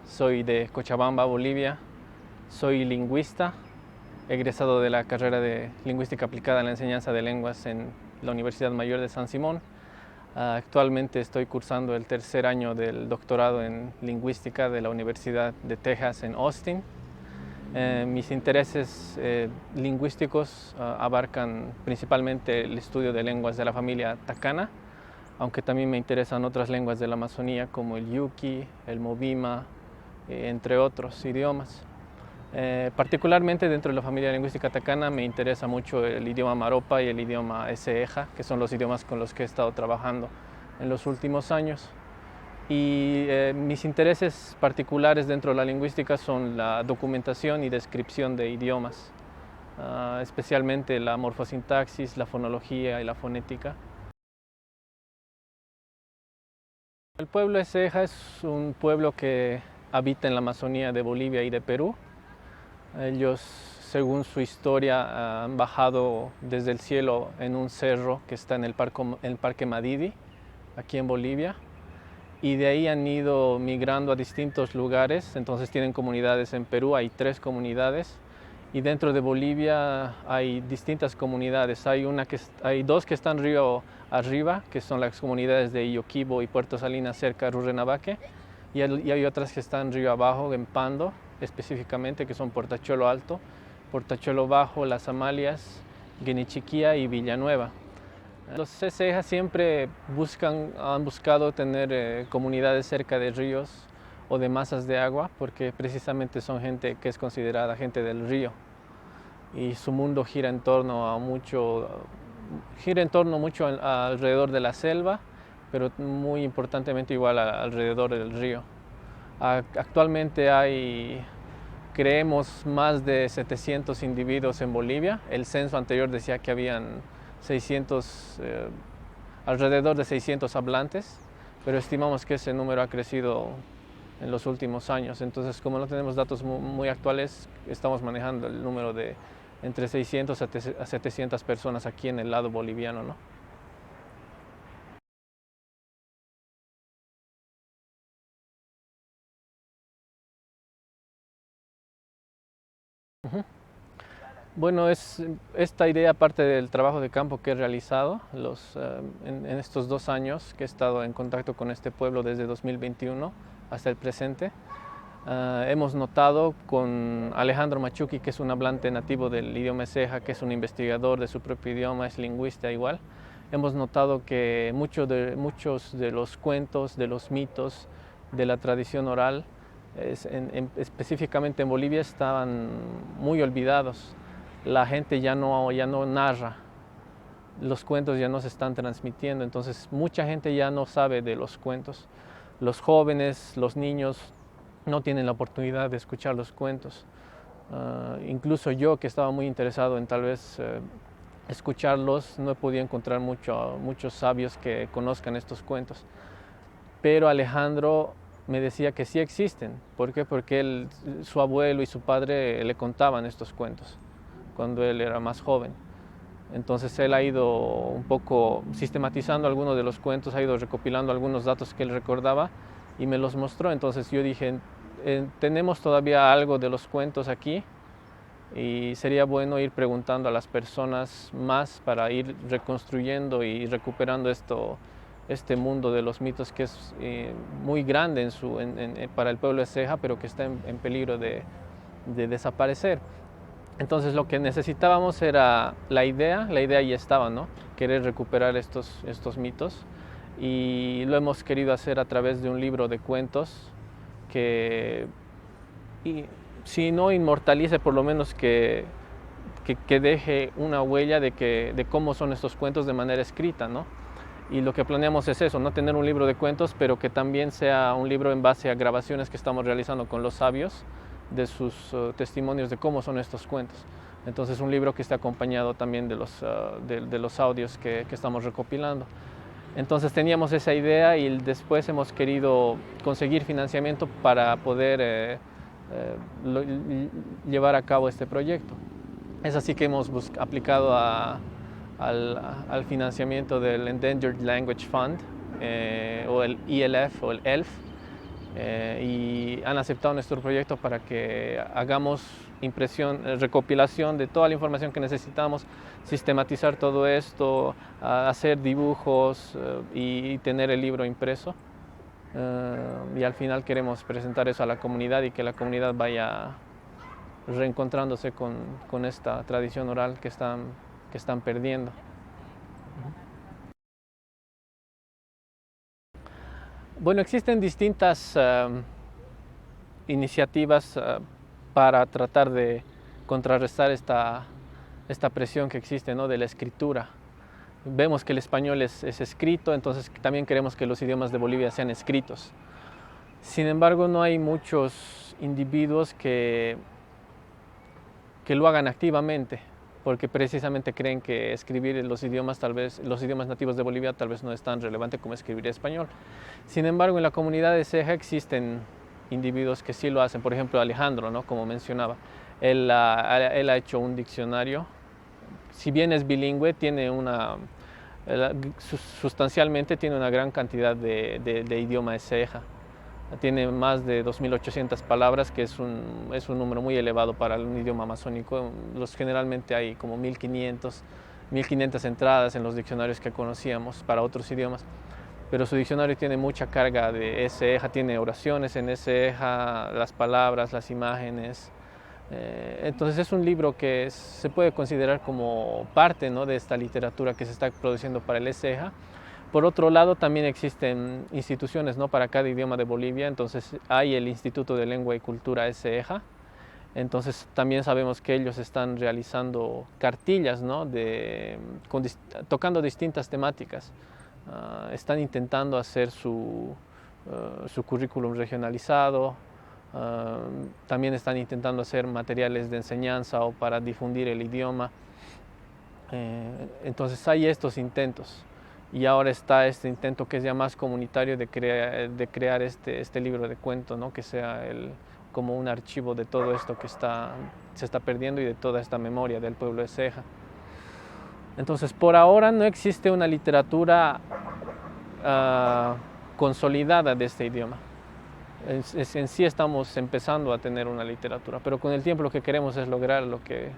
soy de Cochabamba, Bolivia, soy lingüista, egresado de la carrera de Lingüística Aplicada en la Enseñanza de Lenguas en la Universidad Mayor de San Simón. Actualmente estoy cursando el tercer año del doctorado en Lingüística de la Universidad de Texas en Austin. Mis intereses lingüísticos abarcan principalmente el estudio de lenguas de la familia Takana, aunque también me interesan otras lenguas de la Amazonía como el Yuki, el Movima, entre otros idiomas. Particularmente dentro de la familia lingüística Takana me interesa mucho el idioma Maropa y el idioma Eseja, que son los idiomas con los que he estado trabajando en los últimos años. Y mis intereses particulares dentro de la lingüística son la documentación y descripción de idiomas, especialmente la morfosintaxis, la fonología y la fonética. El pueblo Eseja es un pueblo que habita en la Amazonía de Bolivia y de Perú. Ellos, según su historia, han bajado desde el cielo en un cerro que está en el Parque Madidi, aquí en Bolivia, y de ahí han ido migrando a distintos lugares. Entonces tienen comunidades en Perú, hay 3 comunidades, y dentro de Bolivia hay distintas comunidades. Hay 2 que están río arriba, que son las comunidades de Iyoquibo y Puerto Salinas cerca de Rurrenabaque, y hay otras que están río abajo, en Pando específicamente, que son Portachuelo Alto, Portachuelo Bajo, Las Amalias, Guenichiquía y Villanueva. Los CCEJA siempre han buscado tener comunidades cerca de ríos o de masas de agua, porque precisamente son gente que es considerada gente del río, y su mundo gira en torno mucho alrededor de la selva, pero muy importantemente igual alrededor del río. Actualmente creemos, más de 700 individuos en Bolivia. El censo anterior decía que habían 600, alrededor de 600 hablantes, pero estimamos que ese número ha crecido en los últimos años. Entonces, como no tenemos datos muy actuales, estamos manejando el número de entre 600 a 700 personas aquí en el lado boliviano, ¿no? Bueno, esta idea parte del trabajo de campo que he realizado en estos 2 años que he estado en contacto con este pueblo desde 2021 hasta el presente. Hemos notado con Alejandro Machuqui, que es un hablante nativo del idioma Eseja, que es un investigador de su propio idioma, es lingüista igual. Hemos notado que muchos de los cuentos, de los mitos, de la tradición oral, específicamente en Bolivia, estaban muy olvidados. La gente ya no narra, los cuentos ya no se están transmitiendo, entonces mucha gente ya no sabe de los cuentos. Los jóvenes, los niños no tienen la oportunidad de escuchar los cuentos. Incluso yo, que estaba muy interesado en tal vez escucharlos, no he podido encontrar muchos sabios que conozcan estos cuentos. Pero Alejandro me decía que sí existen. ¿Por qué? Porque su abuelo y su padre le contaban estos cuentos cuando él era más joven. Entonces él ha ido un poco sistematizando algunos de los cuentos, ha ido recopilando algunos datos que él recordaba y me los mostró. Entonces yo dije, tenemos todavía algo de los cuentos aquí y sería bueno ir preguntando a las personas más para ir reconstruyendo y recuperando este mundo de los mitos, que es muy grande para el pueblo de Ceja, pero que está en peligro de desaparecer. Entonces lo que necesitábamos era la idea ya estaba, ¿no? Querer recuperar estos mitos, y lo hemos querido hacer a través de un libro de cuentos que, si no inmortalice, por lo menos que deje una huella de cómo son estos cuentos de manera escrita, ¿no? Y lo que planeamos es eso, no tener un libro de cuentos, pero que también sea un libro en base a grabaciones que estamos realizando con los sabios, de sus testimonios de cómo son estos cuentos. Entonces un libro que esté acompañado también de los audios que estamos recopilando. Entonces teníamos esa idea y después hemos querido conseguir financiamiento para poder llevar a cabo este proyecto. Es así que hemos aplicado al financiamiento del Endangered Language Fund, o el ELF o el ELF, y han aceptado nuestro proyecto para que hagamos recopilación de toda la información que necesitamos, sistematizar todo esto, hacer dibujos y tener el libro impreso. Y al final queremos presentar eso a la comunidad y que la comunidad vaya reencontrándose con esta tradición oral que están perdiendo. Bueno, existen distintas iniciativas para tratar de contrarrestar esta presión que existe, ¿no?, de la escritura. Vemos que el español es escrito, entonces también queremos que los idiomas de Bolivia sean escritos. Sin embargo, no hay muchos individuos que lo hagan activamente, porque precisamente creen que escribir los idiomas nativos de Bolivia tal vez no es tan relevante como escribir español. Sin embargo, en la comunidad de Ceja existen individuos que sí lo hacen. Por ejemplo, Alejandro, ¿no?, como mencionaba, él ha hecho un diccionario. Si bien es bilingüe, sustancialmente tiene una gran cantidad de idioma de Ceja. Tiene más de 2.800 palabras, que es un número muy elevado para un idioma amazónico. Generalmente hay como 1.500 entradas en los diccionarios que conocíamos para otros idiomas. Pero su diccionario tiene mucha carga de Ceja, tiene oraciones en Ceja, las palabras, las imágenes. Entonces es un libro que se puede considerar como parte, ¿no?, de esta literatura que se está produciendo para el Ceja. Por otro lado, también existen instituciones, ¿no?, para cada idioma de Bolivia. Entonces hay el Instituto de Lengua y Cultura Ceja. Entonces también sabemos que ellos están realizando cartillas, ¿no?, tocando distintas temáticas. Están intentando hacer su currículum regionalizado. También están intentando hacer materiales de enseñanza o para difundir el idioma. Entonces hay estos intentos. Y ahora está este intento que es ya más comunitario de crear este libro de cuentos, ¿no?, que sea como un archivo de todo esto que se está perdiendo y de toda esta memoria del pueblo de Ceja. Entonces, por ahora no existe una literatura consolidada de este idioma. En sí estamos empezando a tener una literatura, pero con el tiempo lo que queremos es lograr lo que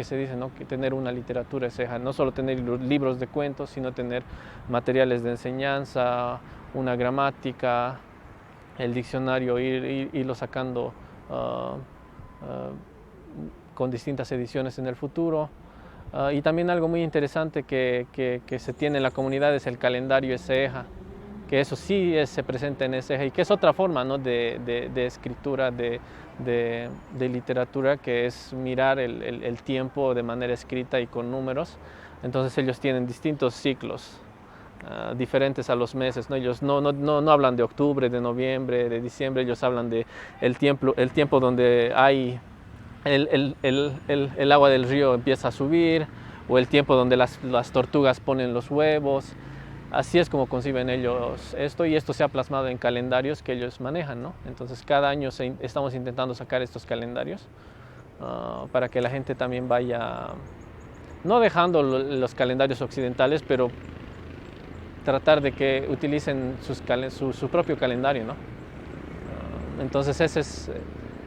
se dice, ¿no?, que tener una literatura Ceja, no solo tener libros de cuentos, sino tener materiales de enseñanza, una gramática, el diccionario, irlo sacando con distintas ediciones en el futuro. Y también algo muy interesante que se tiene en la comunidad es el calendario Ceja, que eso sí se presenta en Ceja y que es otra forma, ¿no?, de escritura, de literatura, que es mirar el tiempo de manera escrita y con números. Entonces ellos tienen distintos ciclos diferentes a los meses, ¿no? Ellos no hablan de octubre, de noviembre, de diciembre. Ellos hablan de el tiempo donde hay el agua del río empieza a subir, o el tiempo donde las tortugas ponen los huevos. Así es como conciben ellos esto, y esto se ha plasmado en calendarios que ellos manejan, ¿no? Entonces cada año estamos intentando sacar estos calendarios para que la gente también vaya, no dejando los calendarios occidentales, pero tratar de que utilicen su propio calendario, ¿no? Entonces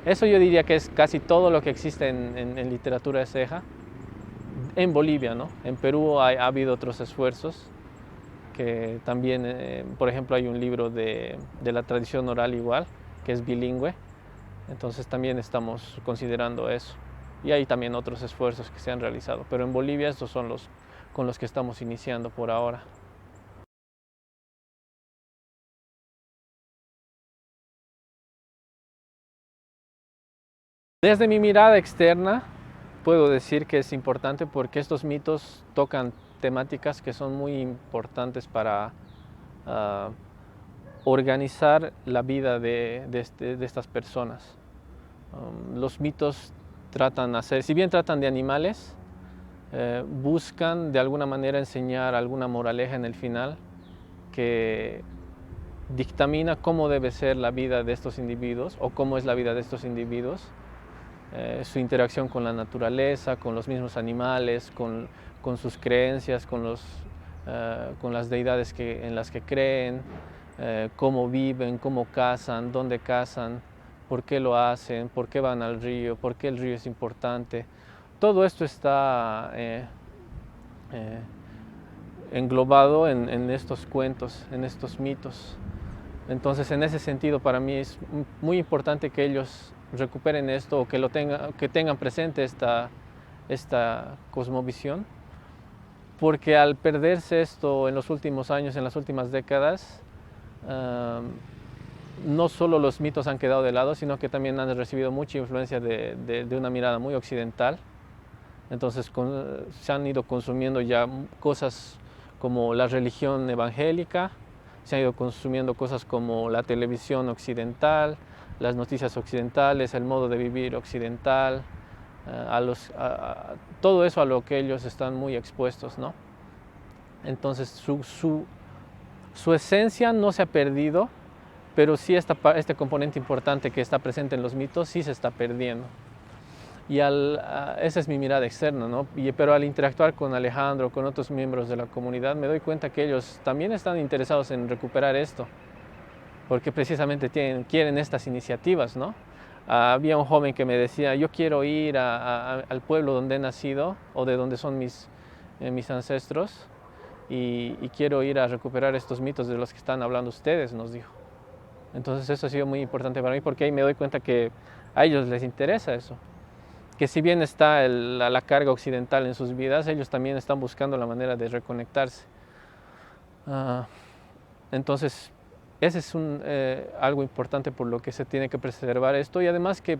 eso yo diría que es casi todo lo que existe en literatura de Ceja en Bolivia, ¿no? En Perú ha habido otros esfuerzos, que también, por ejemplo, hay un libro de la tradición oral igual, que es bilingüe. Entonces también estamos considerando eso. Y hay también otros esfuerzos que se han realizado. Pero en Bolivia estos son los con los que estamos iniciando por ahora. Desde mi mirada externa, puedo decir que es importante porque estos mitos tocan temáticas que son muy importantes para organizar la vida de estas personas. Los mitos si bien tratan de animales, buscan de alguna manera enseñar alguna moraleja en el final que dictamina cómo debe ser la vida de estos individuos o cómo es la vida de estos individuos, su interacción con la naturaleza, con los mismos animales, con sus creencias, con las deidades en las que creen. cómo viven, cómo cazan, dónde cazan, por qué lo hacen, por qué van al río, por qué el río es importante. Todo esto está eh, englobado en estos cuentos, en estos mitos. Entonces, en ese sentido, para mí es muy importante que ellos recuperen esto o que tengan presente esta cosmovisión, porque al perderse esto en los últimos años, en las últimas décadas, no solo los mitos han quedado de lado, sino que también han recibido mucha influencia de una mirada muy occidental. Entonces se han ido consumiendo ya cosas como la religión evangélica, se han ido consumiendo cosas como la televisión occidental, las noticias occidentales, el modo de vivir occidental, todo eso a lo que ellos están muy expuestos, ¿no? Entonces su esencia no se ha perdido, pero sí este componente importante que está presente en los mitos sí se está perdiendo. Y esa es mi mirada externa, ¿no? Pero al interactuar con Alejandro, con otros miembros de la comunidad, me doy cuenta que ellos también están interesados en recuperar esto, porque precisamente quieren estas iniciativas, ¿no? Había un joven que me decía, yo quiero ir al pueblo donde he nacido o de donde son mis ancestros y quiero ir a recuperar estos mitos de los que están hablando ustedes, nos dijo. Entonces eso ha sido muy importante para mí porque ahí me doy cuenta que a ellos les interesa eso. Que si bien está la carga occidental en sus vidas, ellos también están buscando la manera de reconectarse. Entonces, ese es algo importante por lo que se tiene que preservar esto y además que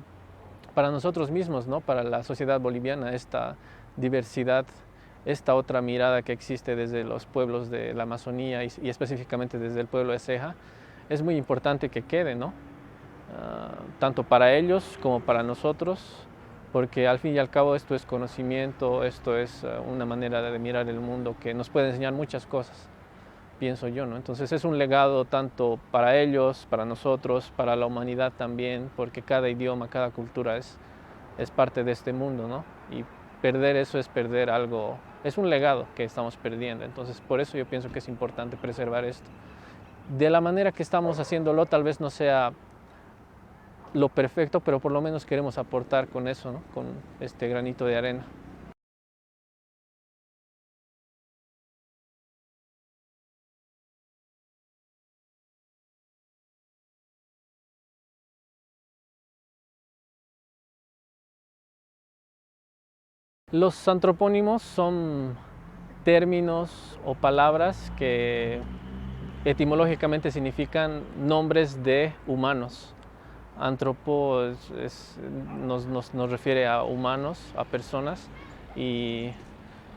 para nosotros mismos, ¿no? Para la sociedad boliviana, esta diversidad, esta otra mirada que existe desde los pueblos de la Amazonía y específicamente desde el pueblo de Ceja, es muy importante que quede, ¿no? Tanto para ellos como para nosotros, porque al fin y al cabo esto es conocimiento, esto es una manera de mirar el mundo que nos puede enseñar muchas cosas, pienso yo, ¿no? Entonces es un legado tanto para ellos, para nosotros, para la humanidad también, porque cada idioma, cada cultura es parte de este mundo, ¿no? Y perder eso es perder algo, es un legado que estamos perdiendo, entonces por eso yo pienso que es importante preservar esto. De la manera que estamos haciéndolo tal vez no sea lo perfecto, pero por lo menos queremos aportar con eso, ¿no? Con este granito de arena. Los antropónimos son términos o palabras que etimológicamente significan nombres de humanos. Antropo nos refiere a humanos, a personas, y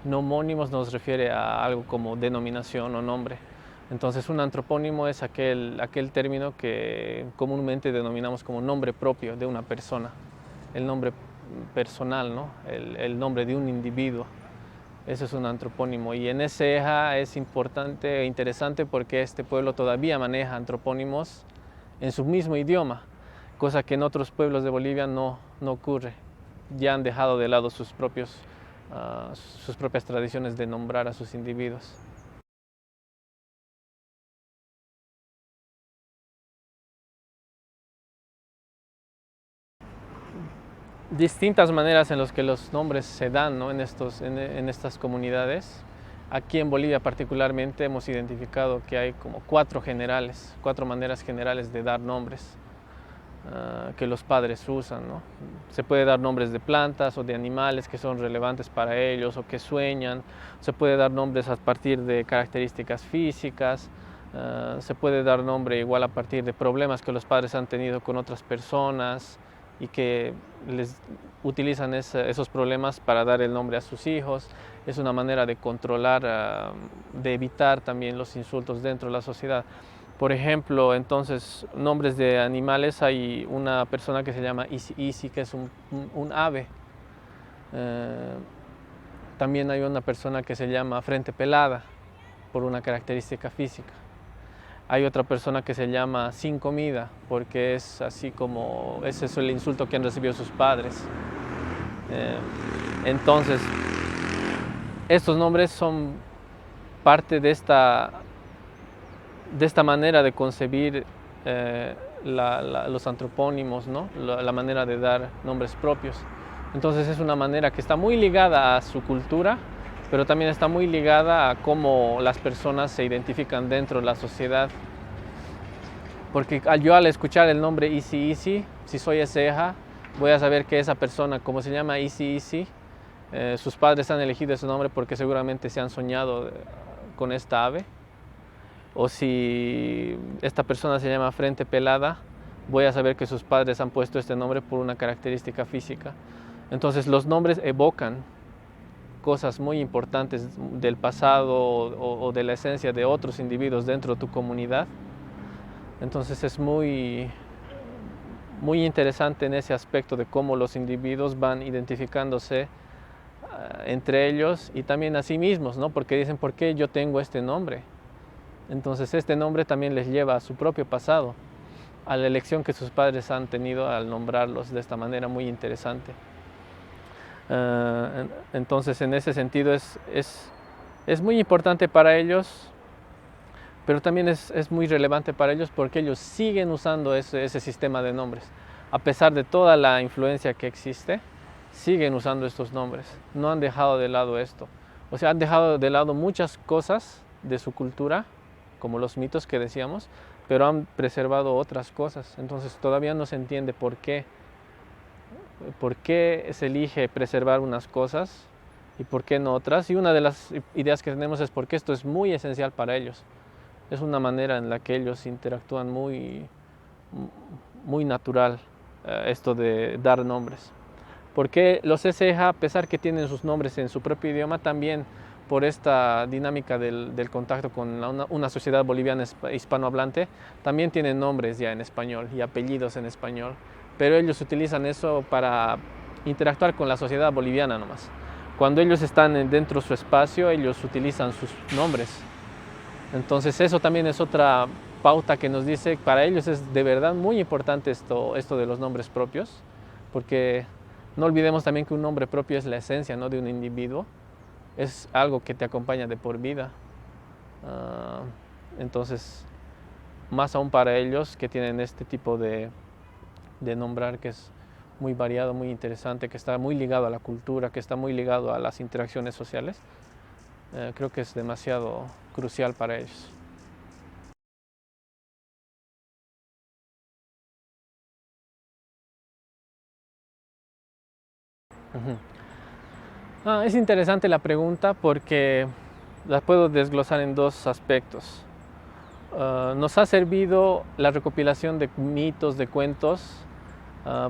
nomónimos nos refiere a algo como denominación o nombre. Entonces un antropónimo es aquel término que comúnmente denominamos como nombre propio de una persona, el nombre personal, ¿no? El nombre de un individuo. Eso es un antropónimo y en ese eja es importante e interesante porque este pueblo todavía maneja antropónimos en su mismo idioma, cosa que en otros pueblos de Bolivia no ocurre. Ya han dejado de lado sus propias tradiciones de nombrar a sus individuos. Distintas maneras en las que los nombres se dan, ¿no? en estas comunidades. Aquí en Bolivia particularmente hemos identificado que hay como cuatro maneras generales de dar nombres que los padres usan, ¿no? Se puede dar nombres de plantas o de animales que son relevantes para ellos o que sueñan. Se puede dar nombres a partir de características físicas. Se puede dar nombre igual a partir de problemas que los padres han tenido con otras personas y que les utilizan esos problemas para dar el nombre a sus hijos. Es una manera de controlar, de evitar también los insultos dentro de la sociedad. Por ejemplo, entonces, nombres de animales, hay una persona que se llama Isi Isi, que es un ave. También hay una persona que se llama Frente Pelada, por una característica física. Hay otra persona que se llama Sin Comida, porque es así como, ese es el insulto que han recibido sus padres. Entonces, estos nombres son parte de esta de esta manera de concebir los antropónimos, ¿no? La manera de dar nombres propios. Entonces es una manera que está muy ligada a su cultura, pero también está muy ligada a cómo las personas se identifican dentro de la sociedad. Porque yo al escuchar el nombre Isi Isi, si soy Eseja, voy a saber que esa persona, como se llama Isi Isi, sus padres han elegido ese nombre porque seguramente se han soñado con esta ave. O si esta persona se llama Frente Pelada, voy a saber que sus padres han puesto este nombre por una característica física. Entonces los nombres evocan cosas muy importantes del pasado o de la esencia de otros individuos dentro de tu comunidad. Entonces es muy interesante en ese aspecto de cómo los individuos van identificándose entre ellos y también a sí mismos, ¿no? Porque dicen, ¿por qué yo tengo este nombre? Entonces este nombre también les lleva a su propio pasado, a la elección que sus padres han tenido al nombrarlos de esta manera muy interesante. Entonces en ese sentido es muy importante para ellos, pero también es muy relevante para ellos porque ellos siguen usando ese sistema de nombres. A pesar de toda la influencia que existe, siguen usando estos nombres. No han dejado de lado esto. O sea, han dejado de lado muchas cosas de su cultura, como los mitos que decíamos, pero han preservado otras cosas. Entonces todavía no se entiende por qué se elige preservar unas cosas y por qué no otras. Y una de las ideas que tenemos es porque esto es muy esencial para ellos. Es una manera en la que ellos interactúan muy natural, esto de dar nombres. Porque los Eseja, a pesar que tienen sus nombres en su propio idioma, también por esta dinámica del contacto con una sociedad boliviana hispanohablante, también tienen nombres ya en español y apellidos en español, pero ellos utilizan eso para interactuar con la sociedad boliviana nomás. Cuando ellos están dentro de su espacio, ellos utilizan sus nombres. Entonces eso también es otra pauta que nos dice, para ellos es de verdad muy importante esto de los nombres propios, porque no olvidemos también que un nombre propio es la esencia, ¿no?, de un individuo. Es algo que te acompaña de por vida. Entonces, más aún para ellos que tienen este tipo de nombrar que es muy variado, muy interesante, que está muy ligado a la cultura, que está muy ligado a las interacciones sociales, creo que es demasiado crucial para ellos. Es interesante la pregunta porque la puedo desglosar en dos aspectos. Nos ha servido la recopilación de mitos, de cuentos,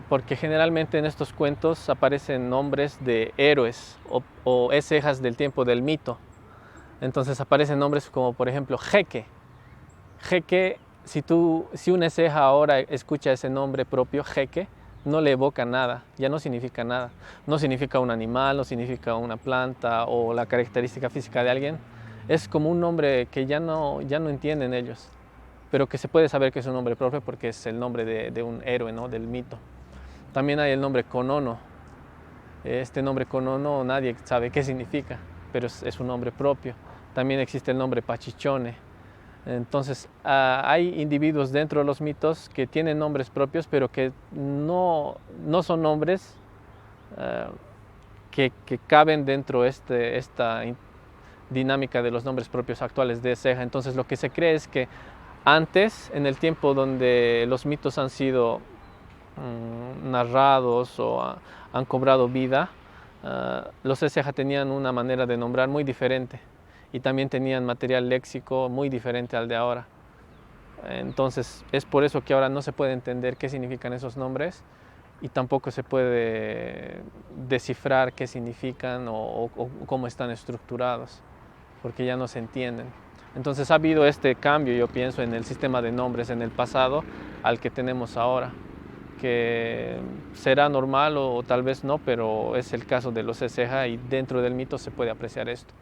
porque generalmente en estos cuentos aparecen nombres de héroes o esejas del tiempo del mito. Entonces aparecen nombres como por ejemplo Jeque. Jeque, si una eseja ahora escucha ese nombre propio, Jeque, no le evoca nada, ya no significa nada. No significa un animal, no significa una planta o la característica física de alguien. Es como un nombre que ya no entienden ellos, pero que se puede saber que es un nombre propio porque es el nombre de un héroe, ¿no?, del mito. También hay el nombre Conono. Este nombre Conono nadie sabe qué significa, pero es un nombre propio. También existe el nombre Pachichone. Entonces hay individuos dentro de los mitos que tienen nombres propios, pero que no son nombres que caben dentro de esta dinámica de los nombres propios actuales de Eseja. Entonces lo que se cree es que antes, en el tiempo donde los mitos han sido narrados o han cobrado vida, los Eseja tenían una manera de nombrar muy diferente y también tenían material léxico muy diferente al de ahora. Entonces es por eso que ahora no se puede entender qué significan esos nombres y tampoco se puede descifrar qué significan o cómo están estructurados, porque ya no se entienden. Entonces ha habido este cambio, yo pienso, en el sistema de nombres en el pasado al que tenemos ahora, que será normal o tal vez no, pero es el caso de los Eseja y dentro del mito se puede apreciar esto.